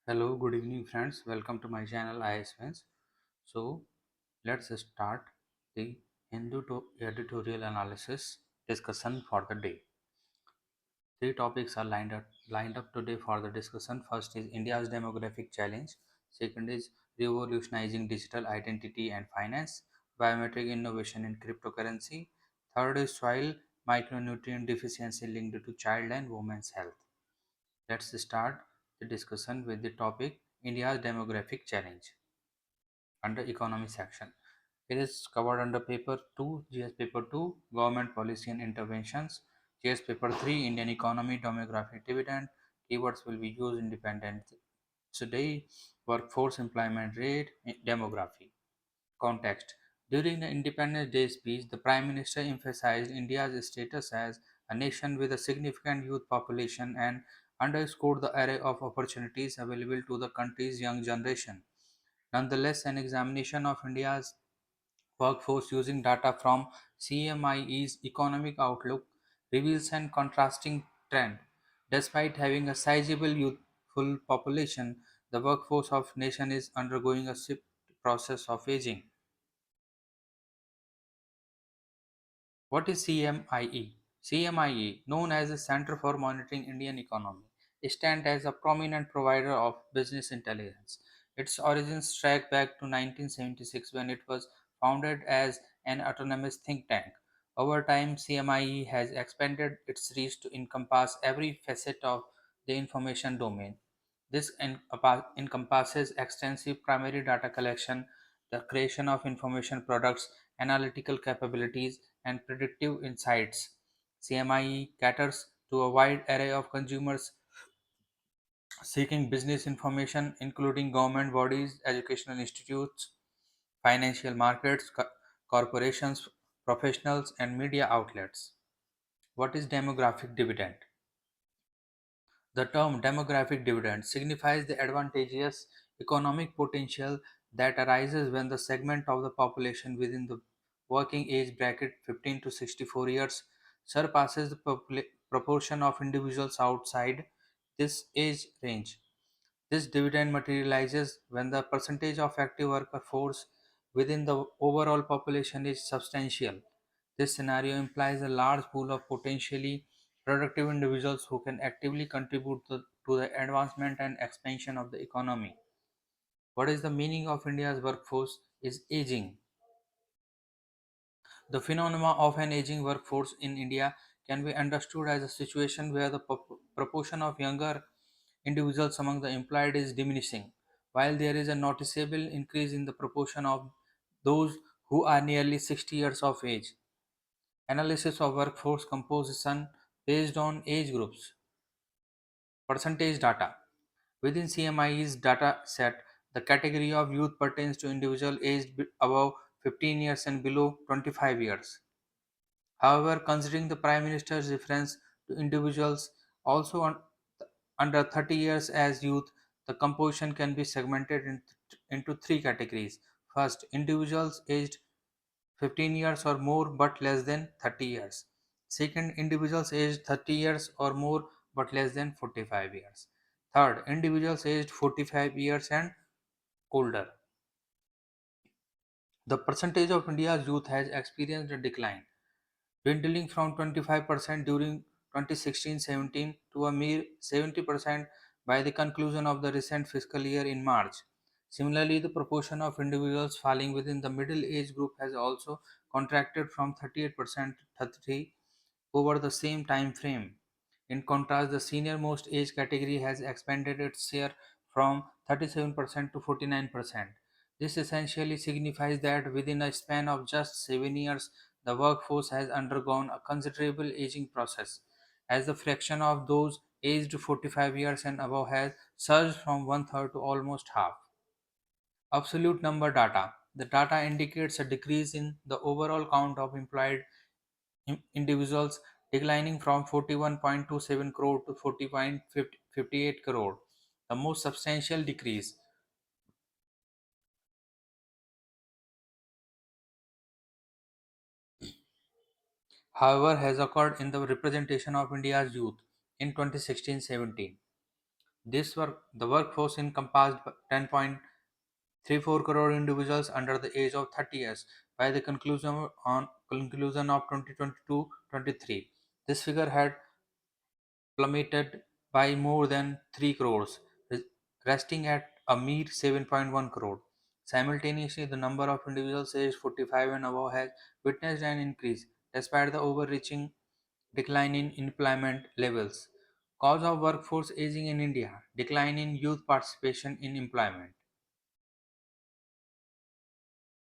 Hello, good evening, friends. Welcome to my channel IS Friends. So, let's start the Hindu to editorial analysis discussion for the day. Three topics are lined up today for the discussion. First is India's demographic challenge. Second is revolutionizing digital identity and finance, biometric innovation in cryptocurrency. Third is soil micronutrient deficiency linked to child and women's health. Let's start the discussion with the topic India's demographic challenge under economy section. It is covered under paper 2, GS paper 2, government policy and interventions, GS paper 3, Indian economy demographic dividend. Keywords will be used independent today, workforce employment rate, demography. Context. During the Independence Day speech, the Prime Minister emphasized India's status as a nation with a significant youth population and underscored the array of opportunities available to the country's young generation. Nonetheless, an examination of India's workforce using data from CMIE's Economic Outlook reveals an contrasting trend. Despite having a sizable youthful population, the workforce of nation is undergoing a swift process of aging. What is CMIE? CMIE, known as the Center for Monitoring Indian Economy, stands as a prominent provider of business intelligence. Its origins track back to 1976 when it was founded as an autonomous think tank. Over time, CMIE has expanded its reach to encompass every facet of the information domain. This encompasses extensive primary data collection, the creation of information products, analytical capabilities, and predictive insights. CMIE caters to a wide array of consumers seeking business information, including government bodies, educational institutes, financial markets, corporations, professionals, and media outlets. What is demographic dividend? The term demographic dividend signifies the advantageous economic potential that arises when the segment of the population within the working age bracket 15 to 64 years surpasses the proportion of individuals outside this age range. This dividend materializes when the percentage of active workforce within the overall population is substantial. This scenario implies a large pool of potentially productive individuals who can actively contribute to the advancement and expansion of the economy. What is the meaning of India's workforce is aging. The phenomena of an aging workforce in India can be understood as a situation where the proportion of younger individuals among the employed is diminishing, while there is a noticeable increase in the proportion of those who are nearly 60 years of age. Analysis of workforce composition based on age groups. Percentage data. Within CMIE's data set, the category of youth pertains to individuals aged above 15 years and below 25 years. However, considering the Prime Minister's reference to individuals also under 30 years as youth, the composition can be segmented into three categories. First, individuals aged 15 years or more but less than 30 years. Second, individuals aged 30 years or more but less than 45 years. Third, individuals aged 45 years and older. The percentage of India's youth has experienced a decline, dwindling from 25% during 2016-17 to a mere 70% by the conclusion of the recent fiscal year in March. Similarly, the proportion of individuals falling within the middle age group has also contracted from 38% to 33% over the same time frame. In contrast, the senior most age category has expanded its share from 37% to 49%. This essentially signifies that within a span of just 7 years, the workforce has undergone a considerable aging process, as the fraction of those aged 45 years and above has surged from one third to almost half. Absolute number data. The data indicates a decrease in the overall count of employed individuals, declining from 41.27 crore to 40.58 crore. The most substantial decrease, however, has occurred in the representation of India's youth in 2016-17. The workforce encompassed 10.34 crore individuals under the age of 30 years by the conclusion of 2022-23. This figure had plummeted by more than 3 crores, resting at a mere 7.1 crore. Simultaneously, the number of individuals aged 45 and above has witnessed an increase, despite the overreaching decline in employment levels. Cause of workforce aging in India: decline in youth participation in employment.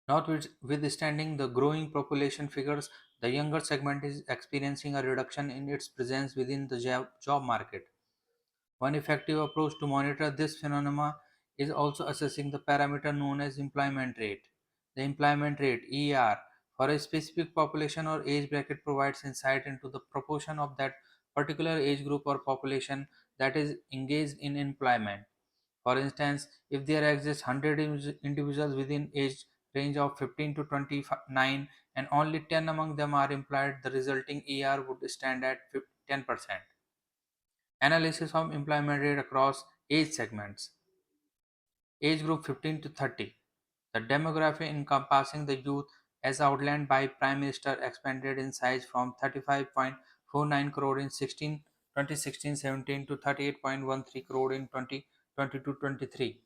Notwithstanding the growing population figures, the younger segment is experiencing a reduction in its presence within the job market. One effective approach to monitor this phenomena is also assessing the parameter known as employment rate. The employment rate ER for a specific population or age bracket provides insight into the proportion of that particular age group or population that is engaged in employment. For instance, if there exist 100 individuals within age range of 15 to 29 and only 10 among them are employed, the resulting ER would stand at 10%. Analysis of employment rate across age segments. Age group 15 to 30. The demography encompassing the youth as outlined by Prime Minister expanded in size from 35.49 crore in 2016-17 to 38.13 crore in 2022-23.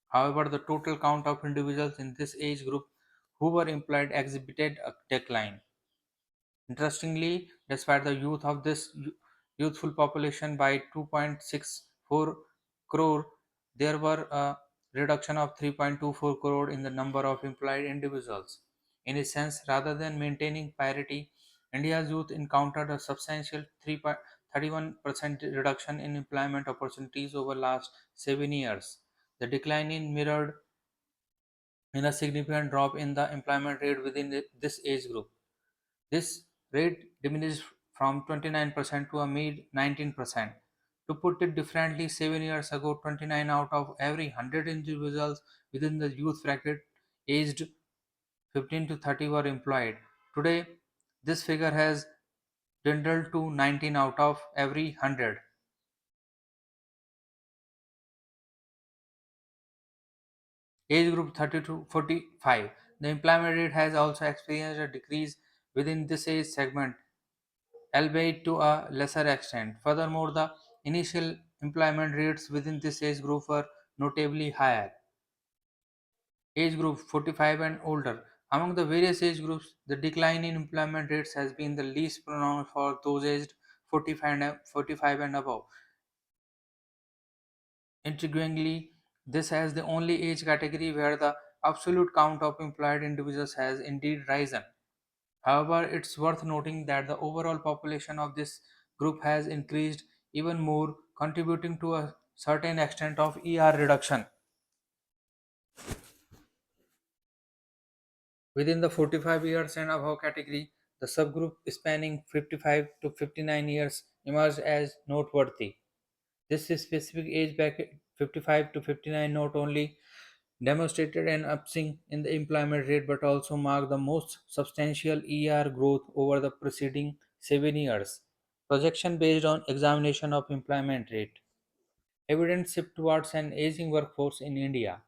However, the total count of individuals in this age group who were employed exhibited a decline. Interestingly, despite the youth of this youthful population by 2.64 crore, there were a reduction of 3.24 crore in the number of employed individuals. In a sense, rather than maintaining parity, India's youth encountered a substantial 3.31% reduction in employment opportunities over last 7 years. The decline in mirrored in a significant drop in the employment rate within this age group. This rate diminished from 29% to a mere 19%. To put it differently, 7 years ago, 29 out of every 100 individuals within the youth bracket aged 15 to 30 were employed. Today, this figure has dwindled to 19 out of every 100. Age group 30 to 45. The employment rate has also experienced a decrease within this age segment, albeit to a lesser extent. Furthermore, the initial employment rates within this age group were notably higher. Age group 45 and older. Among the various age groups, the decline in employment rates has been the least pronounced for those aged 45 and above. Intriguingly, this is the only age category where the absolute count of employed individuals has indeed risen. However, it's worth noting that the overall population of this group has increased even more, contributing to a certain extent of ER reduction. Within the 45 years and above category, the subgroup spanning 55 to 59 years emerged as noteworthy. This specific age bracket 55 to 59 not only demonstrated an upswing in the employment rate but also marked the most substantial ER growth over the preceding 7 years. Projection based on examination of employment rate. Evidence shift towards an aging workforce in India.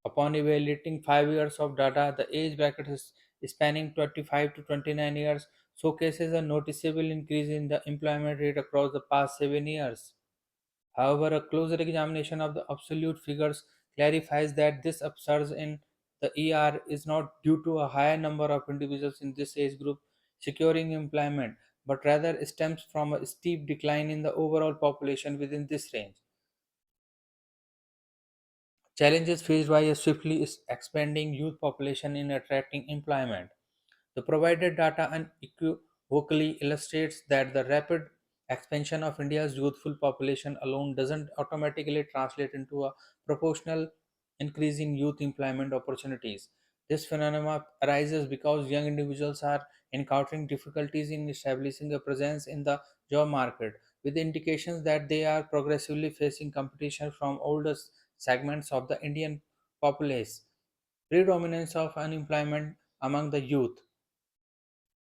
Upon evaluating 5 years of data, the age bracket is spanning 25 to 29 years showcases a noticeable increase in the employment rate across the past 7 years. However, a closer examination of the absolute figures clarifies that this upsurge in the ER is not due to a higher number of individuals in this age group securing employment, but rather stems from a steep decline in the overall population within this range. Challenges faced by a swiftly expanding youth population in attracting employment. The provided data unequivocally illustrates that the rapid expansion of India's youthful population alone doesn't automatically translate into a proportional increase in youth employment opportunities. This phenomenon arises because young individuals are encountering difficulties in establishing a presence in the job market, with indications that they are progressively facing competition from older segments of the Indian populace. Predominance of unemployment among the youth.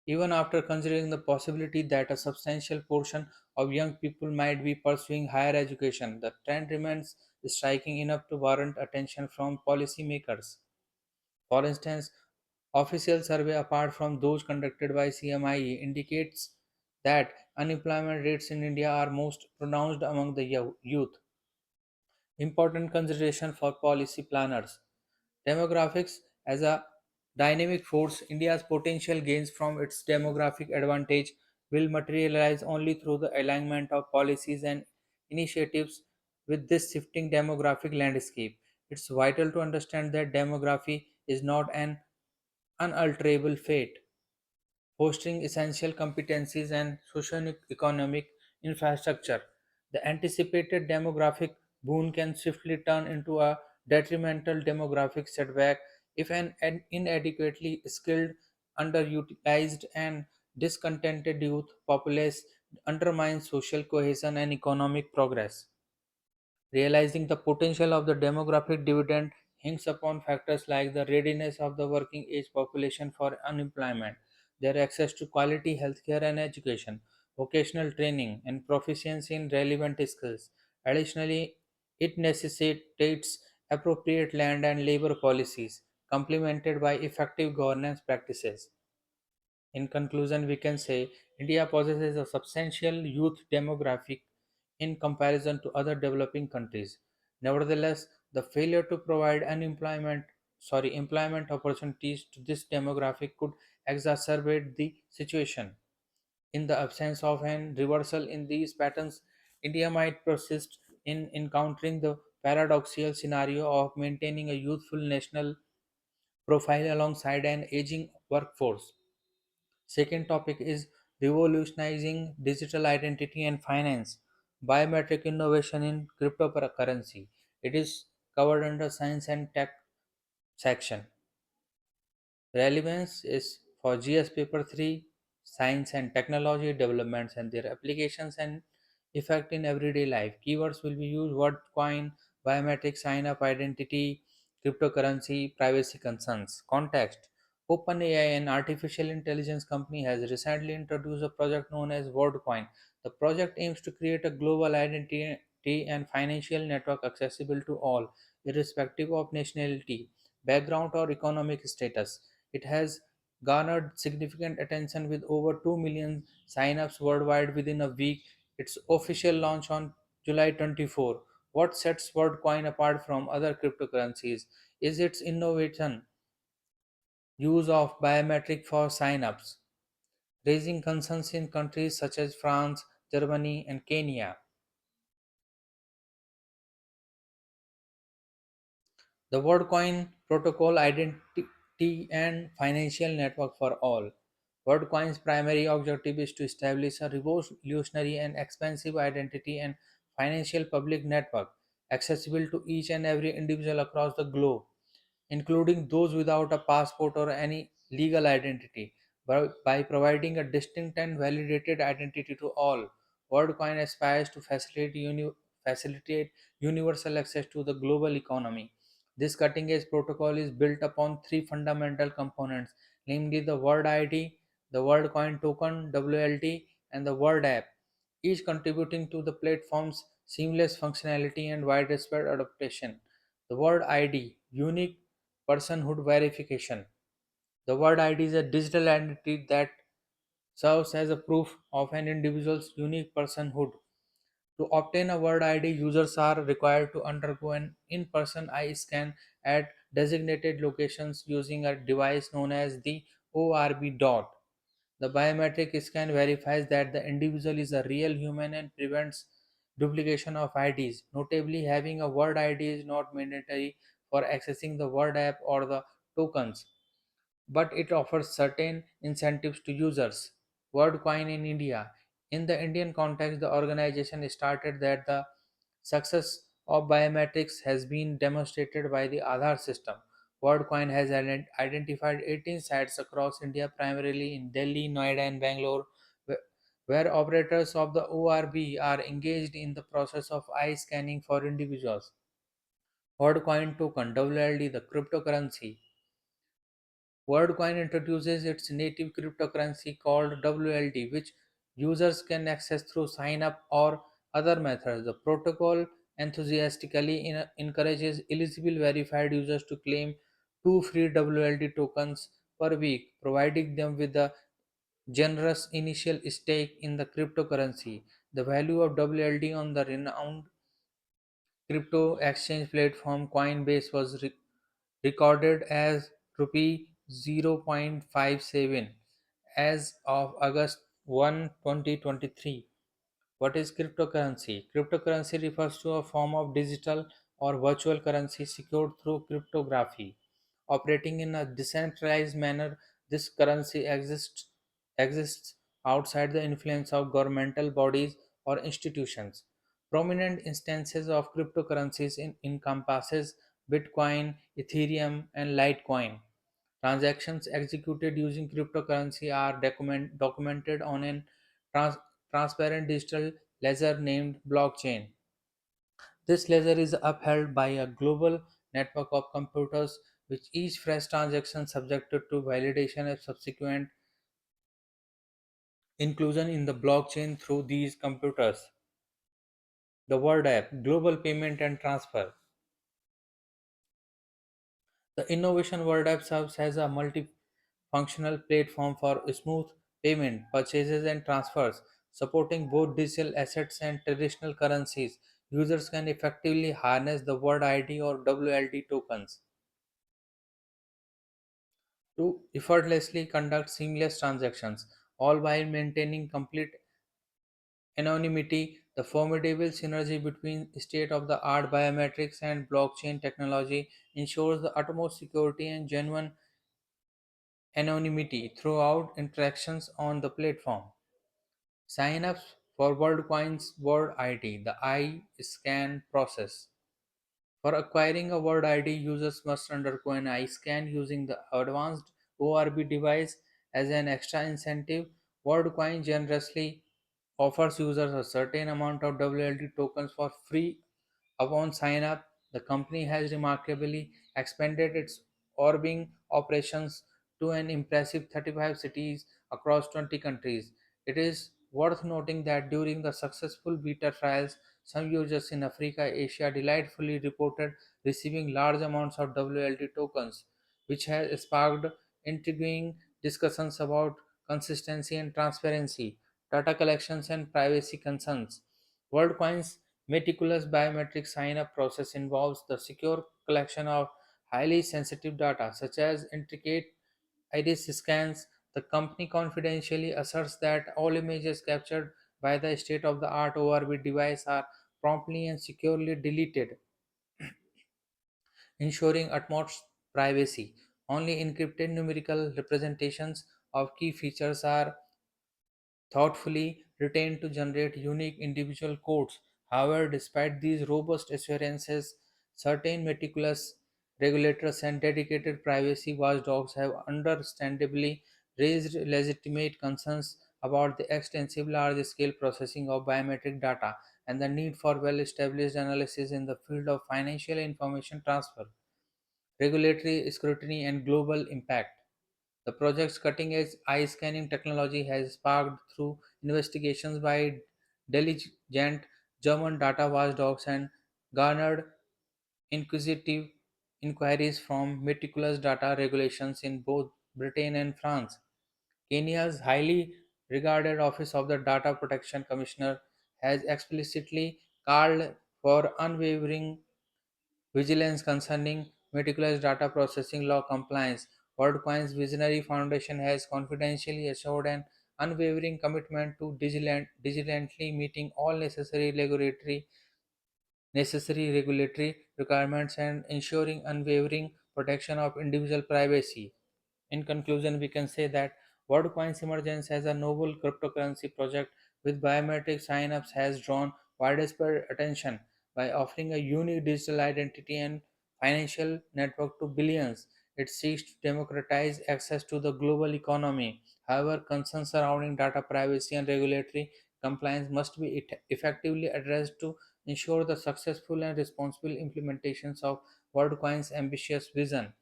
Even after considering the possibility that a substantial portion of young people might be pursuing higher education, the trend remains striking enough to warrant attention from policymakers. For instance, official survey apart from those conducted by CMIE indicates that unemployment rates in India are most pronounced among the youth. Important consideration for policy planners. Demographics as a dynamic force, India's potential gains from its demographic advantage will materialize only through the alignment of policies and initiatives with this shifting demographic landscape. It's vital to understand that demography is not an unalterable fate. Fostering essential competencies and socio-economic infrastructure. The anticipated demographic boon can swiftly turn into a detrimental demographic setback if an inadequately skilled, underutilized, and discontented youth populace undermines social cohesion and economic progress. Realizing the potential of the demographic dividend hinges upon factors like the readiness of the working age population for unemployment, their access to quality healthcare and education, vocational training, and proficiency in relevant skills. Additionally, it necessitates appropriate land and labor policies, complemented by effective governance practices. In conclusion, we can say India possesses a substantial youth demographic in comparison to other developing countries. Nevertheless, the failure to provide employment opportunities to this demographic could exacerbate the situation. In the absence of an reversal in these patterns, India might persist in encountering the paradoxical scenario of maintaining a youthful national profile alongside an aging workforce. Second topic is revolutionizing digital identity and finance, biometric innovation in cryptocurrency. It is covered under science and tech section. Relevance is for GS Paper 3, Science and Technology Developments and their applications and effect in everyday life. Keywords will be used word coin, biometric sign up identity, cryptocurrency, privacy concerns. Context. OpenAI, an artificial intelligence company, has recently introduced a project known as WordCoin. The project aims to create a global identity and financial network accessible to all, irrespective of nationality, background, or economic status. It has garnered significant attention with over 2 million signups worldwide within a week. Its official launch on July 24. What sets WorldCoin apart from other cryptocurrencies is its innovation use of biometric for signups, raising concerns in countries such as France, Germany, and Kenya. The WorldCoin protocol identity and financial network for all. WorldCoin's primary objective is to establish a revolutionary and expansive identity and financial public network accessible to each and every individual across the globe, including those without a passport or any legal identity. By providing a distinct and validated identity to all, WorldCoin aspires to facilitate universal access to the global economy. This cutting edge protocol is built upon three fundamental components, namely the Word ID, the WorldCoin token WLT, and the Word app, each contributing to the platform's seamless functionality and widespread adoption. The Word ID, unique personhood verification. The Word ID is a digital identity that serves as a proof of an individual's unique personhood. To obtain a Word ID, users are required to undergo an in person eye scan at designated locations using a device known as the ORB dot. The biometric scan verifies that the individual is a real human and prevents duplication of IDs. Notably, having a Word ID is not mandatory for accessing the Word app or the tokens, but it offers certain incentives to users. WorldCoin in India. In the Indian context, the organization started that the success of biometrics has been demonstrated by the Aadhaar system. WorldCoin has identified 18 sites across India, primarily in Delhi, Noida, and Bangalore, where operators of the ORB are engaged in the process of eye scanning for individuals. WorldCoin token, WLD, the cryptocurrency, WorldCoin introduces its native cryptocurrency called WLD, which users can access through sign up or other methods. The protocol enthusiastically encourages eligible verified users to claim two free WLD tokens per week, providing them with a generous initial stake in the cryptocurrency. The value of WLD on the renowned crypto exchange platform Coinbase was recorded as rupee 0.57 as of August 1, 2023. What is cryptocurrency? Cryptocurrency refers to a form of digital or virtual currency secured through cryptography. Operating in a decentralized manner, this currency exists outside the influence of governmental bodies or institutions. Prominent instances of cryptocurrencies encompasses Bitcoin, Ethereum, and Litecoin. Transactions executed using cryptocurrency are documented on an trans- transparent digital ledger named blockchain. This ledger is upheld by a global network of computers, which each fresh transaction subjected to validation and subsequent inclusion in the blockchain through these computers. The Word App, Global Payment and Transfer. The Innovation World App serves as a multifunctional platform for smooth payment, purchases, and transfers, supporting both digital assets and traditional currencies. Users can effectively harness the Word ID or WLD tokens to effortlessly conduct seamless transactions, all while maintaining complete anonymity. The formidable synergy between state of the art biometrics and blockchain technology ensures the utmost security and genuine anonymity throughout interactions on the platform. Sign-ups for WorldCoin's Word ID, the I-scan process. For acquiring a Word ID, users must undergo an I-scan using the advanced ORB device. As an extra incentive, WorldCoin generously offers users a certain amount of WLD tokens for free upon sign up. The company has remarkably expanded its orbiting operations to an impressive 35 cities across 20 countries. It is worth noting that during the successful beta trials, some users in Africa, Asia delightfully reported receiving large amounts of WLD tokens, which has sparked intriguing discussions about consistency and transparency, data collections, and privacy concerns. WorldCoin's meticulous biometric sign-up process involves the secure collection of highly sensitive data, such as intricate iris scans. The company confidentially asserts that all images captured by the state-of-the-art ORB device are promptly and securely deleted, ensuring utmost privacy. Only encrypted numerical representations of key features are thoughtfully retained to generate unique individual codes. However, despite these robust assurances, certain meticulous regulators and dedicated privacy watchdogs have understandably raised legitimate concerns about the extensive large scale processing of biometric data and the need for well established analysis in the field of financial information transfer, regulatory scrutiny, and global impact. The project's cutting edge eye scanning technology has sparked through investigations by diligent German data watchdogs and garnered inquisitive inquiries from meticulous data regulations in both Britain and France. Kenya's highly regarded Office of the Data Protection Commissioner has explicitly called for unwavering vigilance concerning meticulous data processing law compliance. WorldCoin's visionary foundation has confidentially assured an unwavering commitment to diligently meeting all necessary regulatory requirements and ensuring unwavering protection of individual privacy. In conclusion, we can say that WorldCoin's emergence as a novel cryptocurrency project with biometric signups has drawn widespread attention by offering a unique digital identity and financial network to billions. It seeks to democratize access to the global economy. However, concerns surrounding data privacy and regulatory compliance must be effectively addressed to ensure the successful and responsible implementations of WorldCoin's ambitious vision.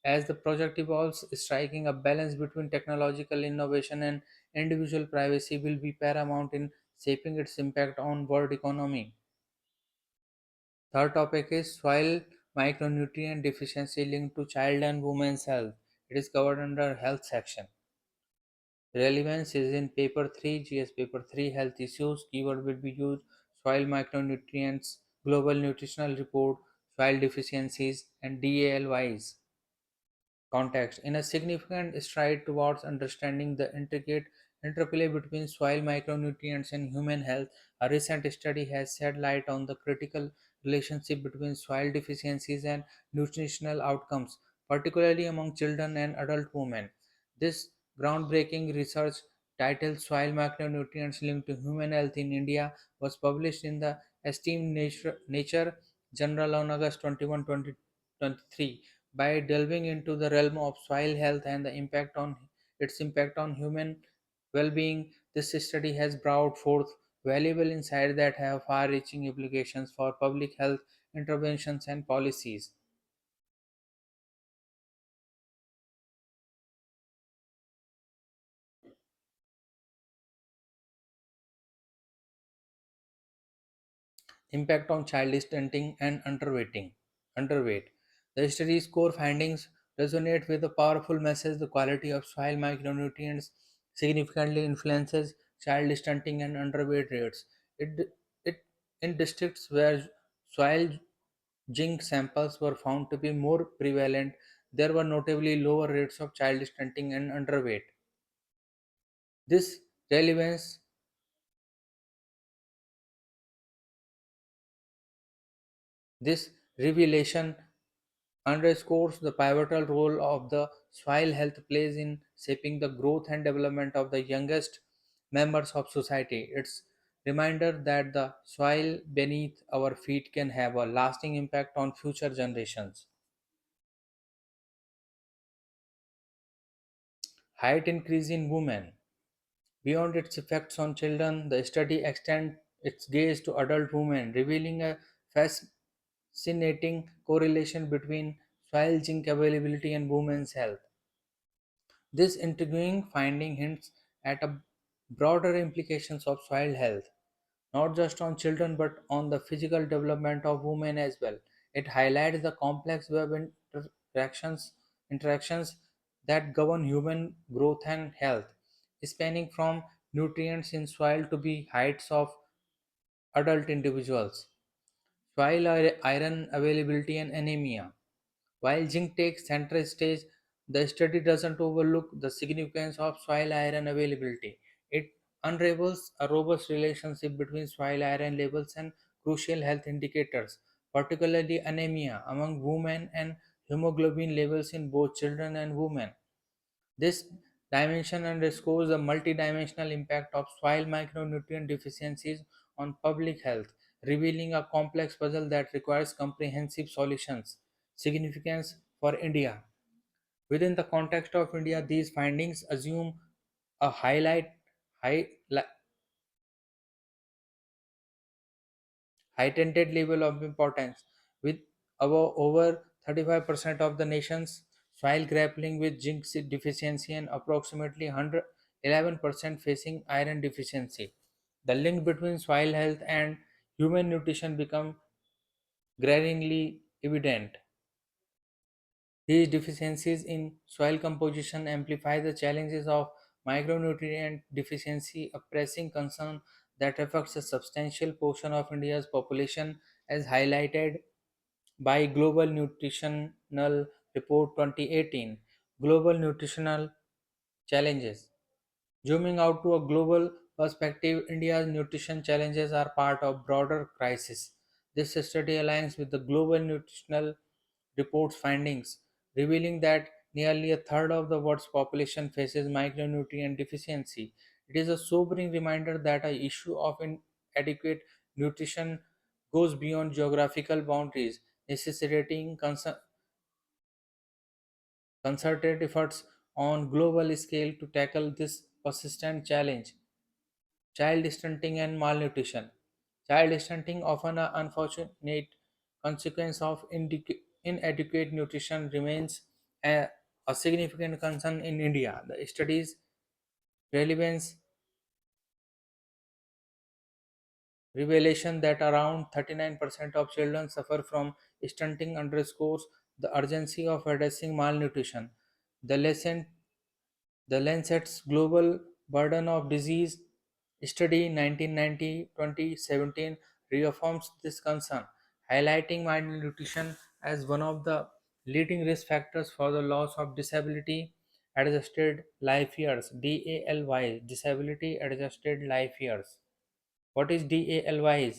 As the project evolves, striking a balance between technological innovation and individual privacy will be paramount in shaping its impact on world economy. Third topic is soil micronutrient deficiency linked to child and women's health. It is covered under health section. Relevance is in paper 3, GS paper 3 health issues. Keyword will be used soil micronutrients, global nutritional report, soil deficiencies, and DALYs. Context. In a significant stride towards understanding the intricate interplay between soil micronutrients and human health, a recent study has shed light on the critical relationship between soil deficiencies and nutritional outcomes, particularly among children and adult women. This groundbreaking research, titled Soil Micronutrients Linked to Human Health in India, was published in the esteemed Nature Journal on August 21, 2023. By delving into the realm of soil health and the impact on its impact on human well-being, this study has brought forth valuable insights that have far-reaching implications for public health interventions and policies. Impact on child stunting and underweight. The study's core findings resonate with the powerful message the quality of soil micronutrients significantly influences child stunting and underweight rates. It in districts where soil zinc samples were found to be more prevalent, there were notably lower rates of child stunting and underweight. This relevance this revelation underscores the pivotal role of the soil health plays in shaping the growth and development of the youngest members of society. It's reminder that the soil beneath our feet can have a lasting impact on future generations. Height increase in women. Beyond its effects on children, the study extends its gaze to adult women, revealing a fascinating correlation between soil zinc availability and women's health. This intriguing finding hints at a broader implications of soil health, not just on children but on the physical development of women as well. It highlights the complex web interactions interactions that govern human growth and health, spanning from nutrients in soil to the heights of adult individuals. Soil iron availability and anemia. While zinc takes center stage, the study doesn't overlook the significance of soil iron availability. It unravels a robust relationship between soil iron levels and crucial health indicators, particularly anemia among women and hemoglobin levels in both children and women. This dimension underscores the multidimensional impact of soil micronutrient deficiencies on public health, revealing a complex puzzle that requires comprehensive solutions. Significance for India. Within the context of India, these findings assume a high, heightened level of importance, with above over 35% of the nation's soil grappling with zinc deficiency and approximately 111% facing iron deficiency. The link between soil health and human nutrition become glaringly evident. These deficiencies in soil composition amplify the challenges of micronutrient deficiency, a pressing concern that affects a substantial portion of India's population, as highlighted by Global Nutritional Report 2018. Global Nutritional Challenges. Zooming out to a global perspective, India's nutrition challenges are part of broader crisis. This study aligns with the Global Nutritional Report's findings, revealing that nearly a third of the world's population faces micronutrient deficiency. It is a sobering reminder that the issue of inadequate nutrition goes beyond geographical boundaries, necessitating concerted efforts on global scale to tackle this persistent challenge. Child stunting and malnutrition. Child stunting, often an unfortunate consequence of inadequate nutrition, remains a, a significant concern in India. The studies relevance revelation that around 39% of children suffer from stunting underscores the urgency of addressing malnutrition. The lesson The Lancet's Global Burden of Disease study 1990-2017 reaffirms this concern, highlighting malnutrition as one of the leading risk factors for the loss of disability adjusted life years DALY, disability adjusted life years. What is DALY?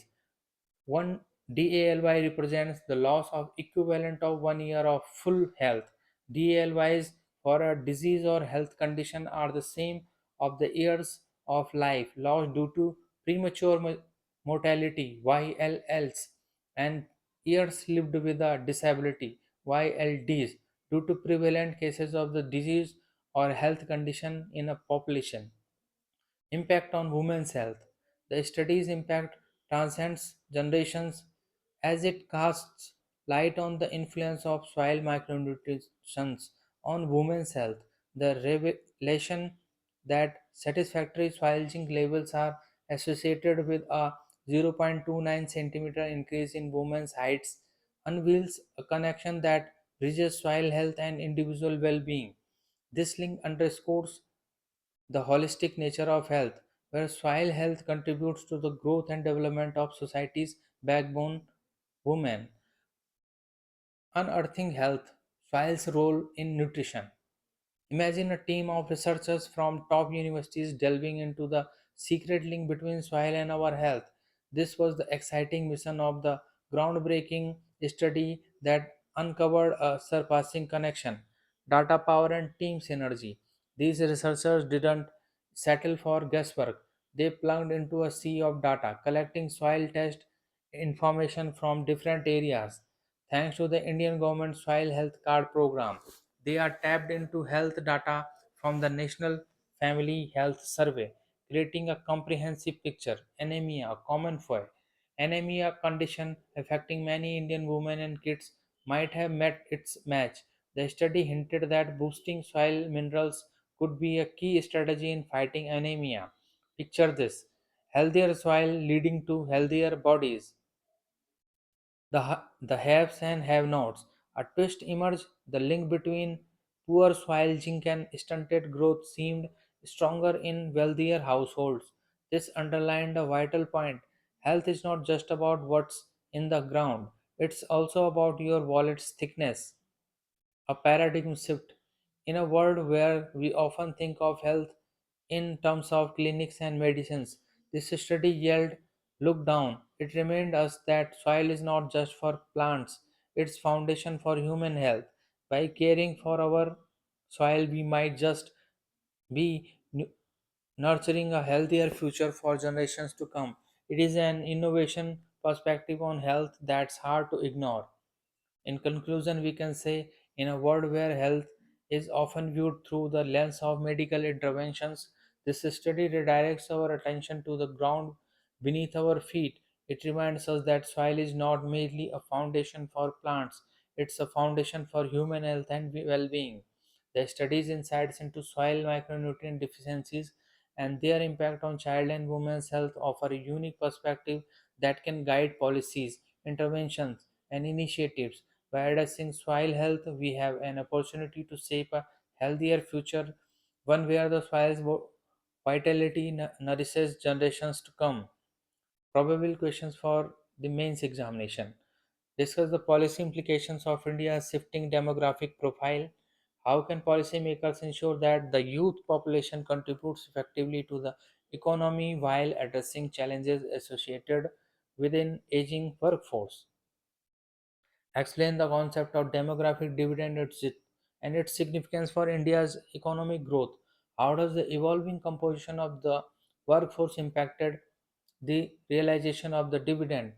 One DALY represents the loss of equivalent of 1 year of full health. DALYs for a disease or health condition are the same of the years of life lost due to premature mortality YLLs and years lived with a disability YLDs due to prevalent cases of the disease or health condition in a population. Impact on women's health. The study's impact transcends generations as it casts light on the influence of soil micronutrients on women's health. The revelation that satisfactory soil zinc levels are associated with a 0.29 centimeter increase in women's heights unveils a connection that bridges soil health and individual well-being. This link underscores the holistic nature of health, where soil health contributes to the growth and development of society's backbone, women. Unearthing health, soil's role in nutrition. Imagine a team of researchers from top universities delving into the secret link between soil and our health. This was the exciting mission of the groundbreaking study that uncovered a surpassing connection, data power, and team synergy. These researchers didn't settle for guesswork. They plugged into a sea of data, collecting soil test information from different areas. Thanks to the Indian government soil health card program, they are tapped into health data from the National Family Health Survey, creating a comprehensive picture. Anemia, a common foe. Anemia condition affecting many Indian women and kids might have met its match. The study hinted that boosting soil minerals could be a key strategy in fighting anemia. Picture this: healthier soil leading to healthier bodies. The haves and have nots. A twist emerged. The link between poor soil zinc and stunted growth seemed stronger in wealthier households. This underlined a vital point. Health is not just about what's in the ground, it's also about your wallet's thickness. A paradigm shift. In a world where we often think of health in terms of clinics and medicines, this study yelled, "Look down." It reminded us that soil is not just for plants, it's foundation for human health. By caring for our soil, we might just be nurturing a healthier future for generations to come. It is an innovation perspective on health that's hard to ignore. In conclusion, we can say in a world where health is often viewed through the lens of medical interventions, this study redirects our attention to the ground beneath our feet. It reminds us that soil is not merely a foundation for plants, it's a foundation for human health and well being. The study's insights into soil micronutrient deficiencies and their impact on child and women's health offer a unique perspective that can guide policies, interventions, and initiatives. By addressing soil health, we have an opportunity to shape a healthier future, one where the soil's vitality nourishes generations to come. Probable questions for the mains examination. Discuss the policy implications of India's shifting demographic profile. How can policymakers ensure that the youth population contributes effectively to the economy while addressing challenges associated with an aging workforce? Explain the concept of demographic dividend and its significance for India's economic growth. How does the evolving composition of the workforce impacted the realization of the dividend?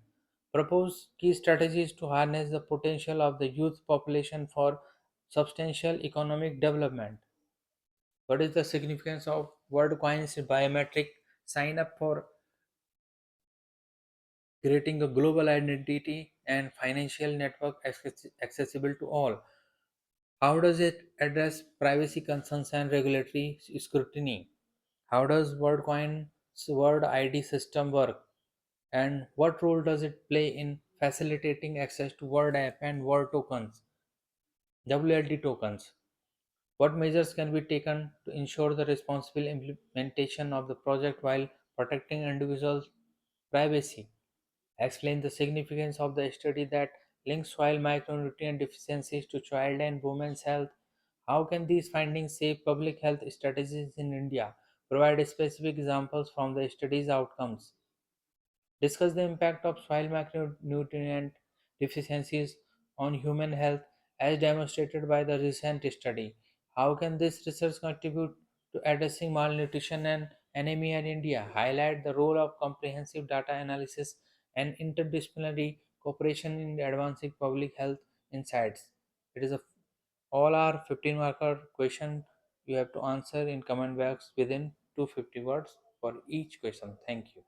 Propose key strategies to harness the potential of the youth population for substantial economic development. What is the significance of word coins biometric? Sign up for creating a global identity and financial network accessible to all. How does it address privacy concerns and regulatory scrutiny? How does WorldCoin's word ID system work? And what role does it play in facilitating access to Word app and Word tokens, WLD tokens? What measures can be taken to ensure the responsible implementation of the project while protecting individuals' privacy? Explain the significance of the study that links soil micronutrient deficiencies to child and women's health. How can these findings shape public health strategies in India? Provide specific examples from the study's outcomes. Discuss the impact of soil macronutrient deficiencies on human health as demonstrated by the recent study. How can this research contribute to addressing malnutrition and anemia in India? Highlight the role of comprehensive data analysis and interdisciplinary cooperation in advancing public health insights. It is a all are 15 marker question you have to answer in comment box within 250 words for each question. Thank you.